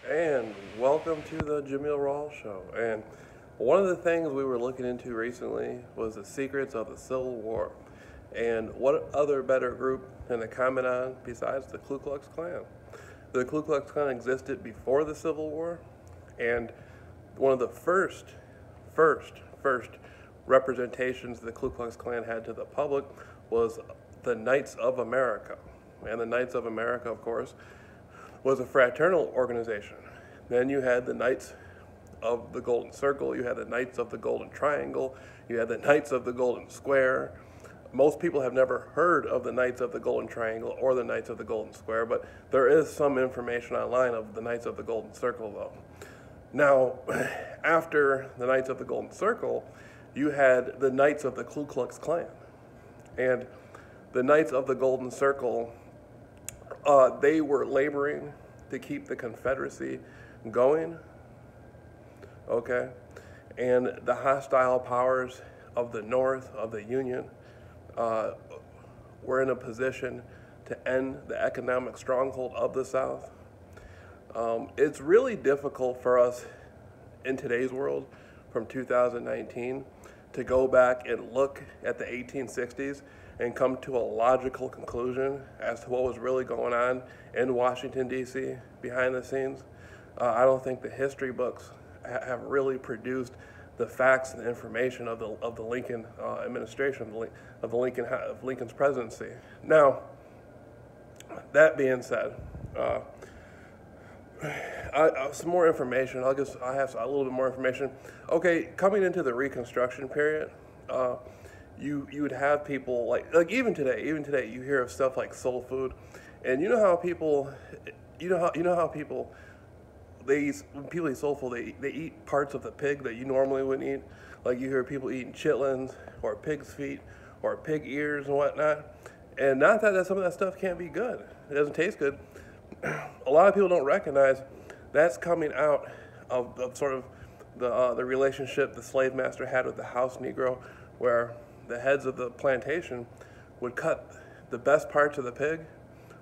And welcome to the Jameel Rawls Show. And one of the things we were looking into recently was the secrets of the Civil War. And what other better group than to comment on besides the Ku Klux Klan? The Ku Klux Klan existed before the Civil War, and one of the first representations the Ku Klux Klan had to the public was the Knights of America. And the Knights of America, of course, was a fraternal organization. Then you had the Knights of the Golden Circle, you had the Knights of the Golden Triangle, you had the Knights of the Golden Square. Most people have never heard of the Knights of the Golden Triangle or the Knights of the Golden Square, but there is some information online of the Knights of the Golden Circle, though. Now, after the Knights of the Golden Circle, you had the Knights of the Ku Klux Klan. And the Knights of the Golden Circle, they were laboring to keep the Confederacy going, okay? And the hostile powers of the North, of the Union, were in a position to end the economic stronghold of the South. It's really difficult for us in today's world from 2019 to go back and look at the 1860s and come to a logical conclusion as to what was really going on in Washington, D.C. behind the scenes. I don't think the history books have really produced the facts and information of the Lincoln administration, of Lincoln's presidency. Now, that being said, some more information. I have a little bit more information. Okay, coming into the Reconstruction period, you would have people like even today you hear of stuff like soul food, and you know how people when people eat soul food, they eat parts of the pig that you normally wouldn't eat. Like you hear people eating chitlins or pig's feet or pig ears and whatnot. And not that some of that stuff can't be good. It doesn't taste good. A lot of people don't recognize that's coming out of sort of the relationship the slave master had with the house Negro, where the heads of the plantation would cut the best parts of the pig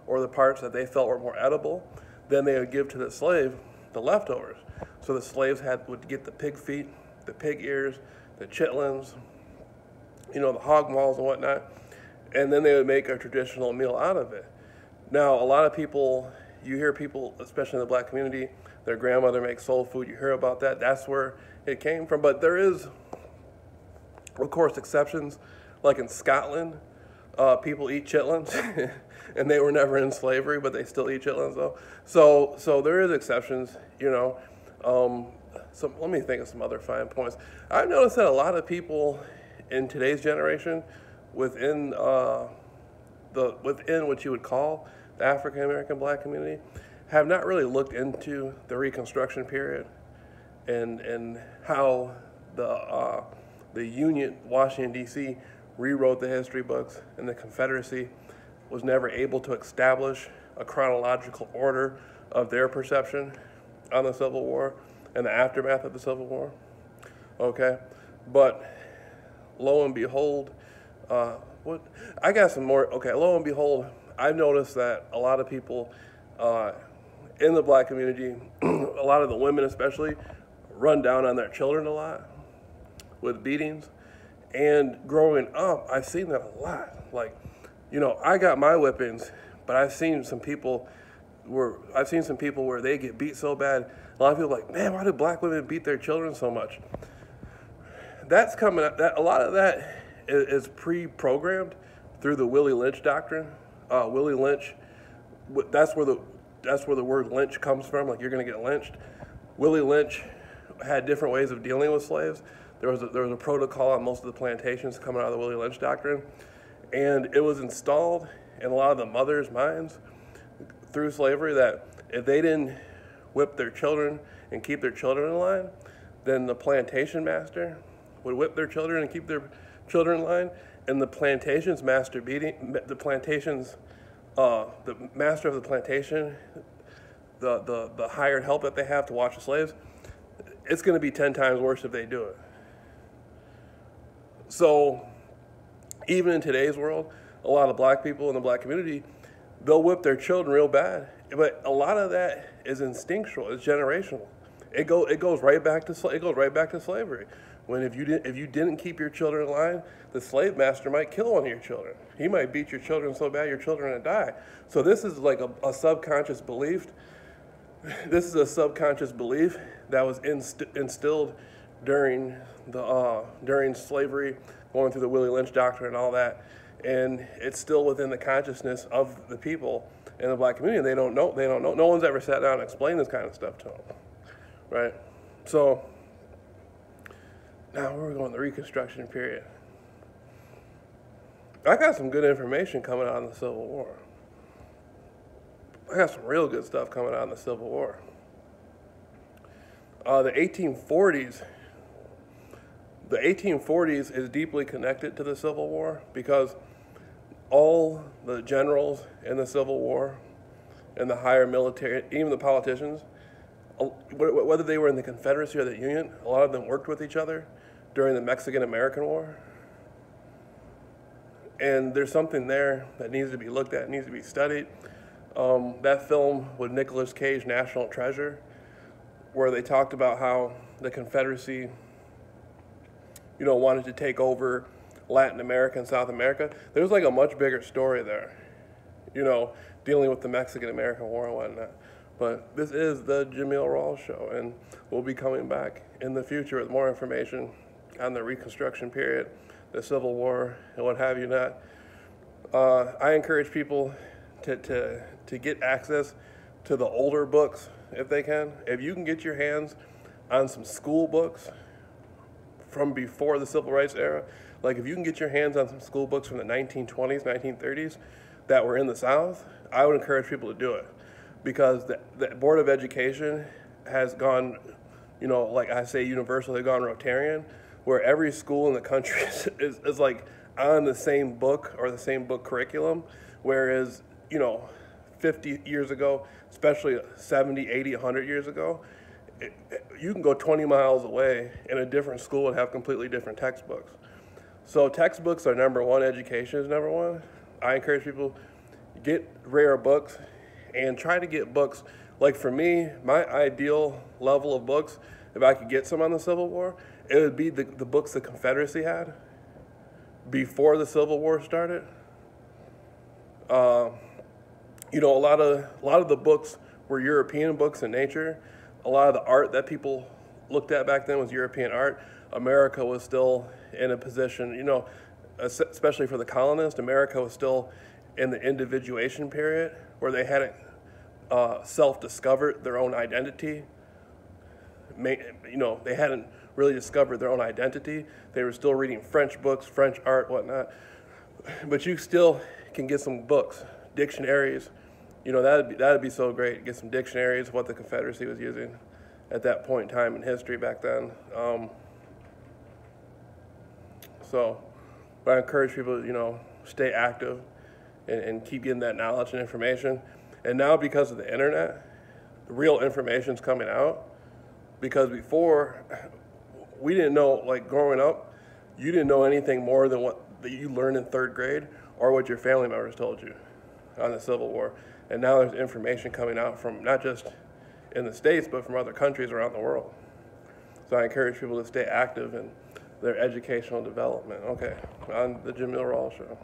or the parts that they felt were more edible. Then they would give to the slave the leftovers. So the slaves would get the pig feet, the pig ears, the chitlins, the hog maws and whatnot, and then they would make a traditional meal out of it. Now, a lot of people, you hear people, especially in the black community, their grandmother makes soul food. You hear about that. That's where it came from. But there is, of course, exceptions. Like in Scotland, people eat chitlins, and they were never in slavery, but they still eat chitlins, though. So there is exceptions, So let me think of some other fine points. I've noticed that a lot of people in today's generation, within what you would call the African American black community, have not really looked into the Reconstruction period and how the Union, Washington, D.C., rewrote the history books, and the Confederacy was never able to establish a chronological order of their perception on the Civil War and the aftermath of the Civil War. Okay, but lo and behold, I got some more. Okay, lo and behold, I've noticed that a lot of people in the black community, a lot of the women especially, run down on their children a lot with beatings. And growing up, I've seen that a lot. Like, I got my whippings, but I've seen some people where they get beat so bad. A lot of people are like, man, why do black women beat their children so much? That's coming up. A lot of that is pre-programmed through the Willie Lynch doctrine. Willie Lynch, that's where the word lynch comes from. Like, you're going to get lynched. Willie Lynch had different ways of dealing with slaves. There was a protocol on most of the plantations coming out of the Willie Lynch doctrine, and it was installed in a lot of the mothers' minds through slavery that if they didn't whip their children and keep their children in line, then the plantation master would whip their children and keep their children in line, and the master of the plantation, the hired help that they have to watch the slaves, it's going to be 10 times worse if they do it. So even in today's world, a lot of black people in the black community, they'll whip their children real bad. But a lot of that is instinctual. It's generational. It goes right back to slavery. When if you didn't keep your children in line, the slave master might kill one of your children. He might beat your children so bad your children would die. So this is like a subconscious belief. This is a subconscious belief that was instilled during slavery, going through the Willie Lynch doctrine and all that, and it's still within the consciousness of the people in the black community. They don't know. No one's ever sat down and explained this kind of stuff to them, right? So now we're going to the Reconstruction period. I got some good information coming out of the Civil War. I got some real good stuff coming out in the Civil War. The 1840s is deeply connected to the Civil War because all the generals in the Civil War and the higher military, even the politicians, whether they were in the Confederacy or the Union, a lot of them worked with each other during the Mexican-American War. And there's something there that needs to be looked at, needs to be studied. That film with Nicolas Cage, National Treasure, where they talked about how the Confederacy, wanted to take over Latin America and South America. There's like a much bigger story there, dealing with the Mexican-American War and whatnot. But this is the Jameel Rawls Show, and we'll be coming back in the future with more information on the Reconstruction period, the Civil War, and what have you not. I encourage people to get access to the older books if they can. If you can get your hands on some school books from before the Civil Rights era, like if you can get your hands on some school books from the 1920s, 1930s that were in the South, I would encourage people to do it, because the Board of Education has gone, like I say, universal, they've gone Rotarian, where every school in the country is like on the same book or the same book curriculum, whereas 50 years ago, especially 70, 80, 100 years ago, you can go 20 miles away and a different school would have completely different textbooks. So textbooks are number one, education is number one. I encourage people, get rare books and try to get books. Like for me, my ideal level of books, if I could get some on the Civil War, it would be the books the Confederacy had before the Civil War started. A lot of the books were European books in nature. A lot of the art that people looked at back then was European art. America was still in a position, especially for the colonists, America was still in the individuation period where they hadn't self-discovered their own identity. They hadn't really discovered their own identity. They were still reading French books, French art, whatnot. But you still can get some books, dictionaries. That'd be so great. Get some dictionaries of what the Confederacy was using at that point in time in history back then. But I encourage people to, stay active and keep getting that knowledge and information. And now because of the internet, the real information's coming out. Because before, we didn't know, like growing up, you didn't know anything more than what that you learned in third grade or what your family members told you on the Civil War. And now there's information coming out from not just in the States, but from other countries around the world. So I encourage people to stay active in their educational development. Okay, on the Jameel Rawls Show.